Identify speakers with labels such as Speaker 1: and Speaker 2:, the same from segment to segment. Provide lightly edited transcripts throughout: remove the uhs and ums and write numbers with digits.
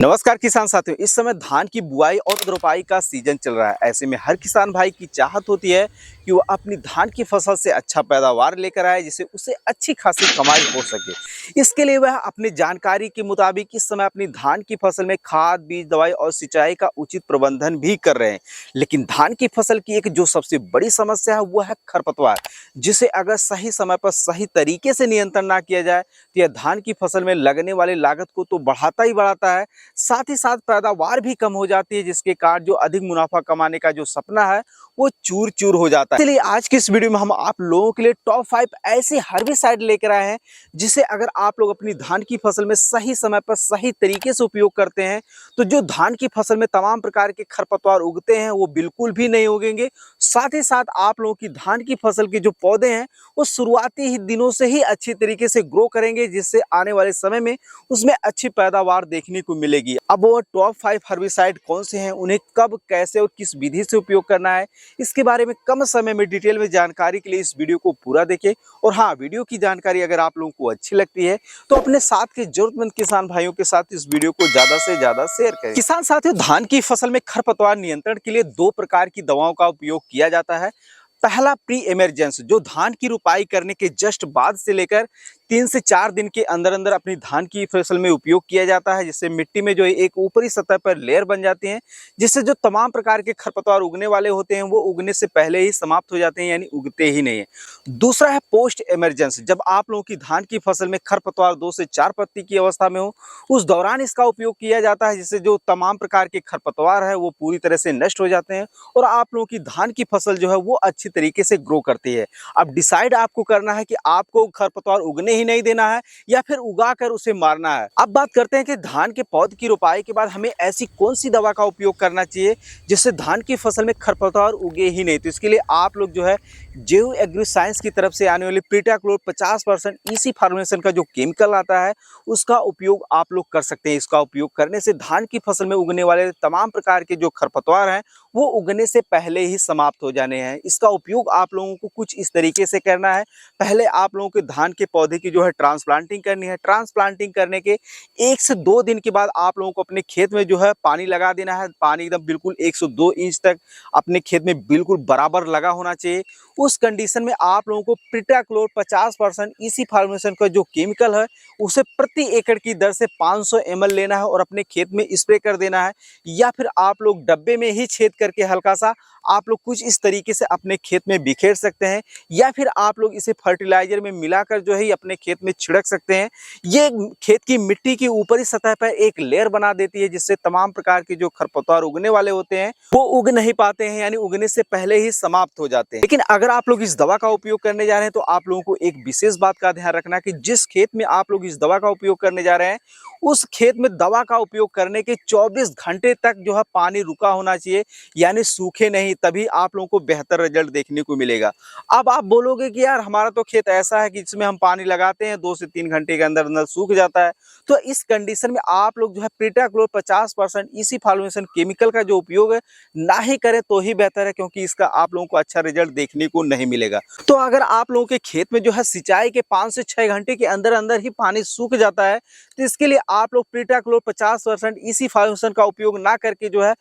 Speaker 1: नमस्कार किसान साथियों। इस समय धान की बुआई और रोपाई का सीजन चल रहा है। ऐसे में हर किसान भाई की चाहत होती है कि वो अपनी धान की फसल से अच्छा पैदावार लेकर आए, जिससे उसे अच्छी खासी कमाई हो सके। इसके लिए वह अपनी जानकारी के मुताबिक इस समय अपनी धान की फसल में खाद, बीज, दवाई और सिंचाई का उचित प्रबंधन भी कर रहे हैं। लेकिन धान की फसल की एक जो सबसे बड़ी समस्या है वो है खरपतवार, जिसे अगर सही समय पर सही तरीके से नियंत्रण ना किया जाए तो यह धान की फसल में लगने वाली लागत को तो बढ़ाता ही बढ़ाता है, साथ ही साथ पैदावार भी कम हो जाती है, जिसके कारण जो अधिक मुनाफा कमाने का जो सपना है वो चूर चूर हो जाता है। इसलिए आज की इस वीडियो में हम आप लोगों के लिए टॉप 5 ऐसे हर्बिसाइड लेकर आए हैं, जिसे अगर आप लोग अपनी धान की फसल में सही समय पर सही तरीके से उपयोग करते हैं तो जो धान की फसल में तमाम प्रकार के खरपतवार उगते हैं वो बिल्कुल भी नहीं उगेंगे। साथ ही साथ आप लोगों की धान की फसल के जो पौधे हैं वो शुरुआती ही दिनों से ही अच्छी तरीके से ग्रो करेंगे, जिससे आने वाले समय में उसमें अच्छी पैदावार देखने को मिलेगी। अब वो टॉप 5 हर्बिसाइड कौन से हैं, उन्हें कब, कैसे और किस विधि से उपयोग करना है, इसके बारे में कम समय में डिटेल में जानकारी के लिए इस वीडियो को पूरा देखें। और हाँ, वीडियो की जानकारी अगर आप लोगों को अच्छी लगती है तो अपने साथ के जरूरतमंद किसान भाइयों के साथ इस वीडियो को ज्यादा से ज्यादा शेयर करें। किसान साथियों, धान की फसल में खरपतवार नियंत्रण के लिए 2 प्रकार की दवाओं का उपयोग किया जाता है। पहला प्री इमरजेंस, जो धान की रुपाई करने के जस्ट बाद से लेकर 3 से 4 दिन के अंदर अंदर अपनी धान की फसल में उपयोग किया जाता है, जिससे मिट्टी में जो है एक ऊपरी सतह पर लेयर बन जाती है, जिससे जो तमाम प्रकार के खरपतवार उगने वाले होते हैं वो उगने से पहले ही समाप्त हो जाते हैं, यानी उगते ही नहीं है। दूसरा है पोस्ट इमरजेंस, जब आप लोगों की धान की फसल में खरपतवार 2 से 4 पत्ती की अवस्था में हो, उस दौरान इसका उपयोग किया जाता है, जिससे जो तमाम प्रकार के खरपतवार है वो पूरी तरह से नष्ट हो जाते हैं और आप लोगों की धान की फसल जो है वो अच्छी तरीके से ग्रो करती है। अब डिसाइड आपको करना है कि आपको खरपतवार उगने ही नहीं देना है या फिर उगा कर उसे मारना है। अब बात करते हैं कि धान के पौध की रोपाई के बाद हमें ऐसी कौन सी दवा का उपयोग करना चाहिए जिससे धान की फसल में खरपतवार उगे ही नहीं। तो इसके लिए आप लोग जो है जेव एग्री साइंस की तरफ से आने वाली प्रीटाक्लोर 50% ईसी फॉर्मुलेशन का जो केमिकल आता है उसका उपयोग आप लोग कर सकते हैं। इसका उपयोग करने से धान की फसल में उगने वाले तमाम प्रकार के जो खरपतवार हैं वो उगने से पहले ही समाप्त हो जाने हैं। इसका उपयोग आप लोगों को कुछ इस तरीके से करना है। पहले आप लोगों के धान के पौधे की जो है ट्रांसप्लांटिंग करनी है। ट्रांसप्लांटिंग करने के 1 से 2 दिन के बाद आप लोगों को अपने खेत में जो है पानी लगा देना है। पानी एकदम बिल्कुल 1 से 2 इंच तक अपने खेत में बिल्कुल बराबर लगा होना चाहिए। उस कंडीशन में आप लोगों को प्रीटाक्लोर 50% ईसी फॉर्मुलेशन का जो केमिकल है उसे प्रति एकड़ की दर से 500 ml लेना है और अपने खेत में स्प्रे कर देना है, या फिर आप लोग डब्बे में ही छेद करके हल्का सा आप लोग कुछ इस तरीके से अपने खेत में बिखेर सकते हैं, या फिर आप लोग इसे फर्टिलाइजर में मिलाकर जो है अपने खेत में छिड़क सकते हैं। ये खेत की मिट्टी की ऊपरी सतह पर एक लेयर बना देती है, जिससे तमाम प्रकार के जो खरपतवार उगने वाले होते हैं वो उग नहीं पाते हैं, यानी उगने से पहले ही समाप्त हो जाते हैं। लेकिन अगर आप लोग इस दवा का उपयोग करने जा रहे हैं तो आप लोगों को एक विशेष बात का ध्यान रखना कि जिस खेत में आप लोग इस दवा का उपयोग करने जा रहे हैं उस खेत में दवा का उपयोग करने के 24 घंटे तक जो है पानी रुका होना चाहिए, यानी सूखे नहीं, तभी आप लोगों को बेहतर रिजल्ट देखने को मिलेगा। अब आप बोलोगे कि यार हमारा तो खेत ऐसा है कि इसमें हम पानी लगाते हैं 2 से 3 घंटे के अंदर अंदर सूख जाता है, तो इस कंडीशन में आप लोग जो है प्रीटाक्लोर 50% ईसी फॉर्मुलेशन केमिकल का जो उपयोग है ना ही करें तो ही बेहतर है, क्योंकि इसका आप लोगों को अच्छा रिजल्ट देखने को नहीं मिलेगा। तो अगर आप लोगों के खेत में जो है सिंचाई के 5 से 6 घंटे के अंदर अंदर ही पानी सूख जाता है तो इसके लिए आप लोग प्रीटाक्लोर 50% ईसी फॉर्मुलेशन का उपयोग ना करके जो है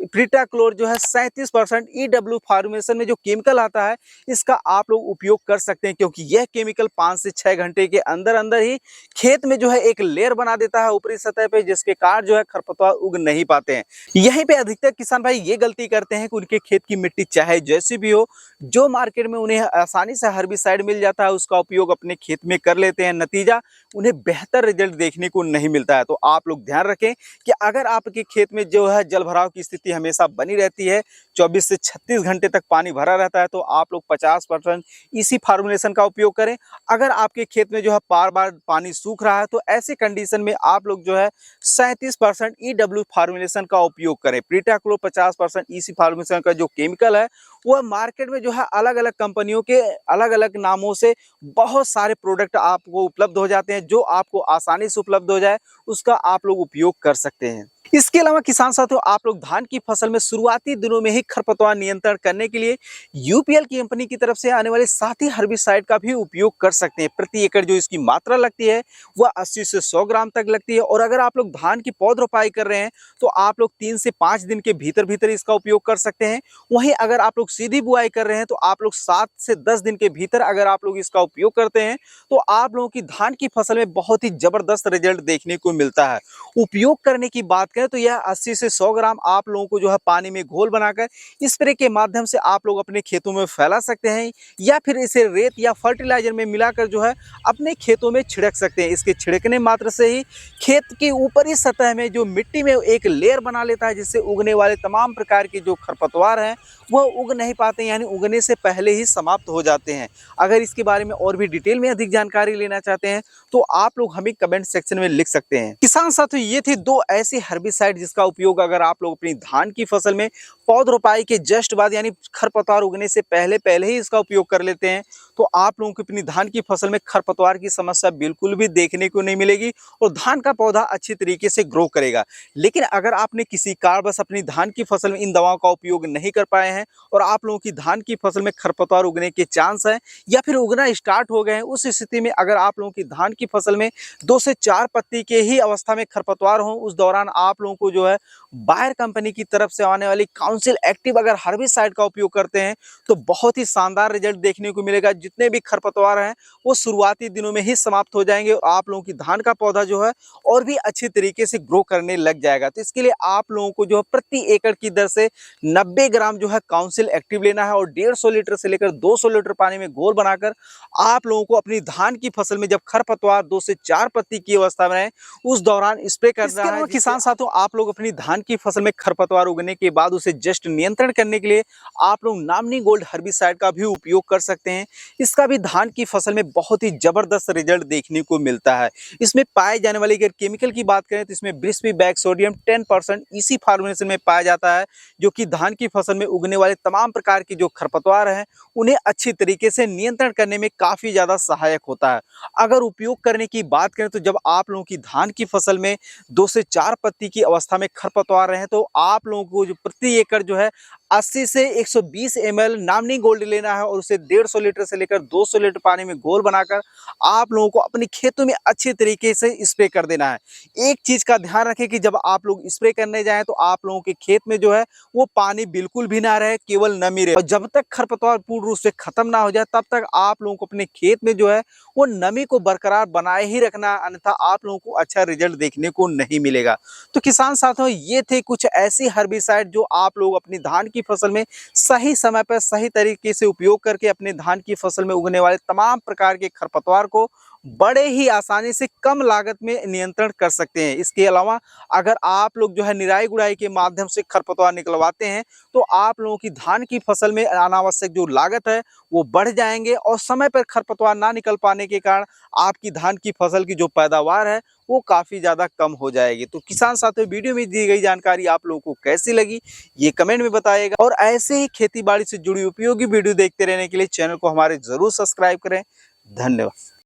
Speaker 1: प्रीटाक्लोर जो है 37% ईडब्ल्यू फॉर्मुलेशन में जो केमिकल आता है इसका आप लोग उपयोग कर सकते हैं, क्योंकि यह केमिकल 5 से 6 घंटे के अंदर अंदर ही खेत में जो है एक लेयर बना देता है ऊपरी सतह पे, जिसके कारण जो है खरपतवार उग नहीं पाते हैं। यहीं पे अधिकतर किसान भाई ये गलती करते हैं कि उनके खेत की मिट्टी चाहे जैसी भी हो, जो मार्केट में उन्हें आसानी से हर्बिसाइड मिल जाता है उसका उपयोग अपने खेत में कर लेते हैं, नतीजा उन्हें बेहतर रिजल्ट देखने को नहीं मिलता है। तो आप लोग ध्यान रखें कि अगर आपके खेत में जो है जल भराव की स्थिति हमेशा बनी रहती है, 24 से 36 घंटे तक पानी भरा रहता है, तो आप लोग 50% इसी फार्मूलेशन का उपयोग करें। अगर आपके खेत में जो है बार बार पानी सूख रहा है तो ऐसे कंडीशन में आप लोग जो है 37% ईडब्ल्यू फार्मूलेशन का उपयोग करें। प्रीटाक्लोर 50% इसी फार्मूलेशन का जो केमिकल है वह मार्केट में जो है अलग अलग कंपनियों के अलग अलग नामों से बहुत सारे प्रोडक्ट आपको उपलब्ध हो जाते हैं। जो आपको आसानी से उपलब्ध हो जाए उसका आप लोग उपयोग कर सकते हैं। इसके अलावा किसान साथियों, आप लोग धान की फसल में शुरुआती दिनों में ही खरपतवार नियंत्रण करने के लिए यूपीएल की कंपनी की तरफ से आने वाले साथी हर्बिसाइड का भी उपयोग कर सकते हैं। प्रति एकड़ जो इसकी मात्रा लगती है वह 80 से 100 ग्राम तक लगती है। और अगर आप लोग धान की पौध रोपाई कर रहे हैं तो आप लोग 3 से 5 दिन के भीतर भीतर इसका उपयोग कर सकते हैं। वहीं अगर आप लोग सीधी बुआई कर रहे हैं तो आप लोग 7 से 10 दिन के भीतर अगर आप लोग इसका उपयोग करते हैं तो आप लोगों की धान की फसल में बहुत ही जबरदस्त रिजल्ट देखने को मिलता है। उपयोग करने की बात करें तो यह 80 से 100 ग्राम आप लोगों को जो है पानी में घोल बनाकर स्प्रे के माध्यम से आप लोग अपने खेतों में फैला सकते हैं, या फिर इसे रेत या फर्टिलाइजर में मिलाकर जो है अपने खेतों में छिड़क सकते हैं। इसके छिड़कने मात्र से ही खेत की ऊपरी सतह में जो मिट्टी में एक लेयर बना लेता है, जिससे उगने वाले तमाम प्रकार के जो खरपतवार हैं वह उग नहीं पाते, यानी उगने से पहले ही समाप्त हो जाते हैं। अगर इसके बारे में और भी डिटेल में अधिक जानकारी लेना चाहते हैं तो आप लोग हमें कमेंट सेक्शन में लिख सकते हैं। किसान साथियों, ये थे 2 ऐसे हर्बिसाइड जिसका उपयोग अगर आप लोग अपनी धान की फसल में पौध रोपाई के जस्ट बाद यानी खरपतवार उगने से पहले ही इसका उपयोग कर लेते हैं तो आप लोगों को अपनी धान की फसल में खरपतवार की समस्या बिल्कुल भी देखने को नहीं मिलेगी और धान का पौधा अच्छी तरीके से ग्रो करेगा। लेकिन अगर आपने किसी कारणवश अपनी धान की फसल में इन दवाओं का उपयोग नहीं कर पाए हैं और आप लोगों की धान की फसल में खरपतवार उगने के चांस हैं या फिर उगना स्टार्ट हो गए हैं, उस स्थिति में अगर आप लोगों की धान की फसल में 2 से 4 पत्ती के ही अवस्था में खरपतवार हो, उस दौरान आप लोगों को जो है बायर कंपनी की तरफ से आने वाली काउंसिल एक्टिव अगर हर्बिसाइड का उपयोग करते हैं तो बहुत ही शानदार रिजल्ट देखने को मिलेगा। जितने भी खरपतवार हैं वो शुरुआती दिनों में ही समाप्त हो जाएंगे और आप लोगों की धान का पौधा जो है और भी अच्छी तरीके से ग्रो करने लग जाएगा। तो इसके लिए आप लोगों को जो है प्रति एकड़ की दर से 90 ग्राम जो है काउंसिल एक्टिव लेना है और 150 लीटर से लेकर 200 लीटर पानी में घोल बनाकर आप लोगों को अपनी धान की फसल में जब खरपतवार 2 से 4 पत्ती की अवस्था में है उस दौरान स्प्रे करना है। किसान साथियों, आप लोग अपनी धान की फसल में खरपतवार उगने के बाद उसे जस्ट नियंत्रण करने के लिए आप लोग नामनी गोल्ड हर्बिसाइड का भी उपयोग कर सकते हैं। इसका भी धान की फसल में बहुत ही जबरदस्त रिजल्ट देखने को मिलता है। इसमें पाए जाने वाली अगर केमिकल की बात करें तो इसमें ब्रिस्पी बैग सोडियम 10% इसी फॉर्मुलेशन में पाया जाता है, जो कि धान की फसल में उगने वाले तमाम प्रकार की जो खरपतवार हैं उन्हें अच्छी तरीके से नियंत्रण करने में काफी ज्यादा सहायक होता है। अगर उपयोग करने की बात करें तो जब आप लोगों की धान की फसल में 2 से 4 पत्ती की अवस्था में खरपतवार रहे तो आप लोगों को जो प्रति एकड़ जो है 80 से 120 ml नामनी गोल्ड लेना है और उसे 150 लीटर से लेकर 200 लीटर पानी में घोल बनाकर आप लोगों को अपने खेतों में अच्छे तरीके से स्प्रे कर देना है। एक चीज का ध्यान रखें कि जब आप लोग स्प्रे करने जाएं तो आप लोगों के खेत में जो है वो पानी बिल्कुल भी ना रहे, केवल नमी रहे। और जब तक खरपतवार पूर्ण रूप से खत्म ना हो जाए तब तक आप लोगों को अपने खेत में जो है वो नमी को बरकरार बनाए ही रखना, अन्यथा आप लोगों को अच्छा रिजल्ट देखने को नहीं मिलेगा। तो किसान साथियों, ये थे कुछ ऐसी हर्बिसाइड जो आप लोग अपनी धान की फसल में सही समय पर सही तरीके से उपयोग करके अपने धान की फसल में उगने वाले तमाम प्रकार के खरपतवार को बड़े ही आसानी से कम लागत में नियंत्रण कर सकते हैं। इसके अलावा अगर आप लोग जो है निराई गुड़ाई के माध्यम से खरपतवार निकलवाते हैं तो आप लोगों की धान की फसल में अनावश्यक जो लागत है वो बढ़ जाएंगे और समय पर खरपतवार ना निकल पाने के कारण आपकी धान की फसल की जो पैदावार है वो काफ़ी ज़्यादा कम हो जाएगी। तो किसान साथियों, वीडियो में दी गई जानकारी आप लोगों को कैसी लगी ये कमेंट में बताइएगा और ऐसे ही खेती बाड़ी से जुड़ी उपयोगी वीडियो देखते रहने के लिए चैनल को हमारे ज़रूर सब्सक्राइब करें। धन्यवाद।